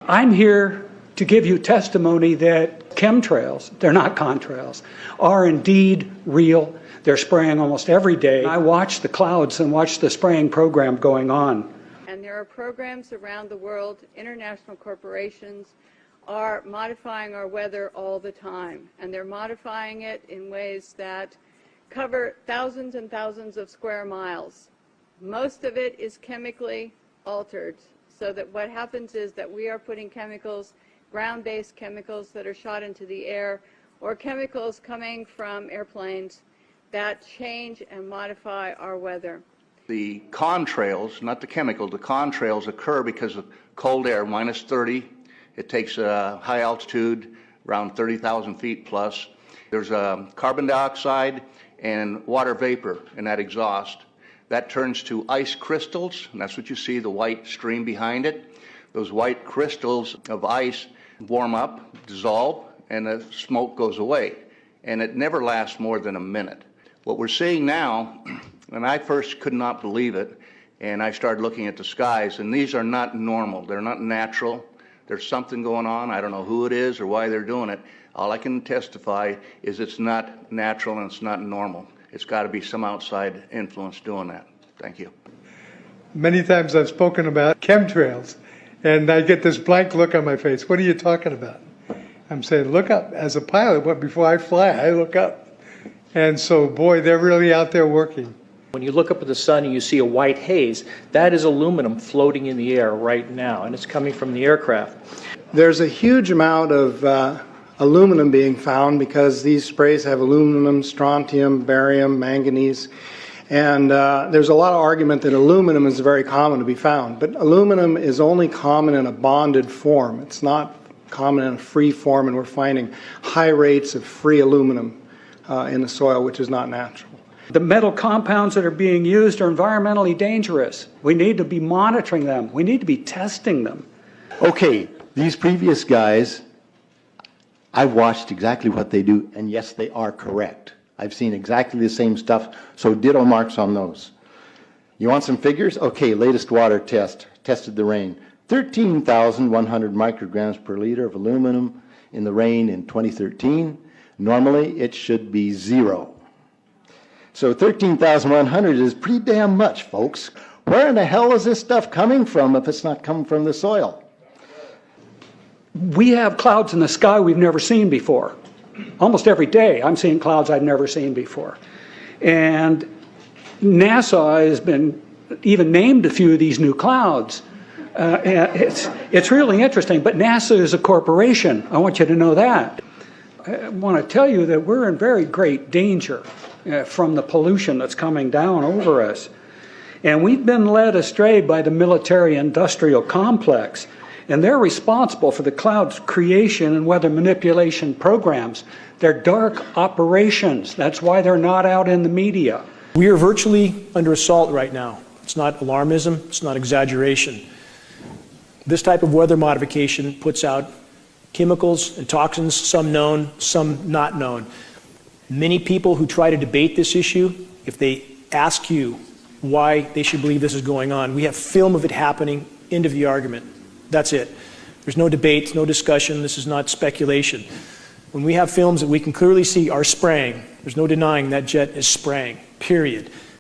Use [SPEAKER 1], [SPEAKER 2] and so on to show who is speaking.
[SPEAKER 1] I'm here to give you testimony that chemtrails, they're not contrails, are indeed real. They're spraying almost every day. I watch the clouds and watch the spraying program going on.
[SPEAKER 2] And there are programs around the world, international corporations are modifying our weather all the time. And they're modifying it in ways that cover thousands and thousands of square miles. Most of it is chemically altered, so that what happens is that we are putting chemicals, ground-based chemicals that are shot into the air, or chemicals coming from airplanes that change and modify our weather.
[SPEAKER 3] The contrails, not the chemicals, the contrails occur because of cold air, minus 30. It takes a high altitude, around 30,000 feet plus. There's carbon dioxide and water vapor in that exhaust. That turns to ice crystals, and that's what you see, the white stream behind it. Those white crystals of ice warm up, dissolve, and the smoke goes away. And it never lasts more than a minute. What we're seeing now, and I first could not believe it, and I started looking at the skies, and these are not normal. They're not natural. There's something going on. I don't know who it is or why they're doing it. All I can testify is it's not natural and it's not normal. It's got to be some outside influence doing that. Thank you.
[SPEAKER 4] Many times I've spoken about chemtrails, and I get this blank look on my face. What are you talking about? I'm saying, look up. As a pilot, before I fly, I look up. And so, boy, they're really out there working.
[SPEAKER 5] When you look up at the sun and you see a white haze, that is aluminum floating in the air right now, and it's coming from the aircraft.
[SPEAKER 6] There's a huge amount of aluminum being found because these sprays have aluminum, strontium, barium, manganese, and there's a lot of argument that aluminum is very common to be found, but aluminum is only common in a bonded form. It's not common in a free form, and we're finding high rates of free aluminum in the soil, which is not natural.
[SPEAKER 1] The metal compounds that are being used are environmentally dangerous. We need to be monitoring them. We need to be testing them.
[SPEAKER 7] Okay, these previous guys, I've watched exactly what they do, and yes, they are correct. I've seen exactly the same stuff, so ditto marks on those. You want some figures? Okay, latest water test, tested the rain. 13,100 micrograms per liter of aluminum in the rain in 2013. Normally, it should be 0. So 13,100 is pretty damn much, folks. Where in the hell is this stuff coming from if it's not coming from the soil?
[SPEAKER 1] We have clouds in the sky we've never seen before. Almost every day I'm seeing clouds I've never seen before. And NASA has been even named a few of these new clouds. It's really interesting, but NASA is a corporation. I want you to know that. I want to tell you that we're in very great danger from the pollution that's coming down over us. And we've been led astray by the military-industrial complex, and they're responsible for the cloud's creation and weather manipulation programs. They're dark operations. That's why they're not out in the media.
[SPEAKER 8] We are virtually under assault right now. It's not alarmism, it's not exaggeration. This type of weather modification puts out chemicals and toxins, some known, some not known. Many people who try to debate this issue, if they ask you why they should believe this is going on, we have film of it happening, end of the argument. That's it. There's no debate, no discussion, this is not speculation. When we have films that we can clearly see are spraying, there's no denying that jet is spraying, period.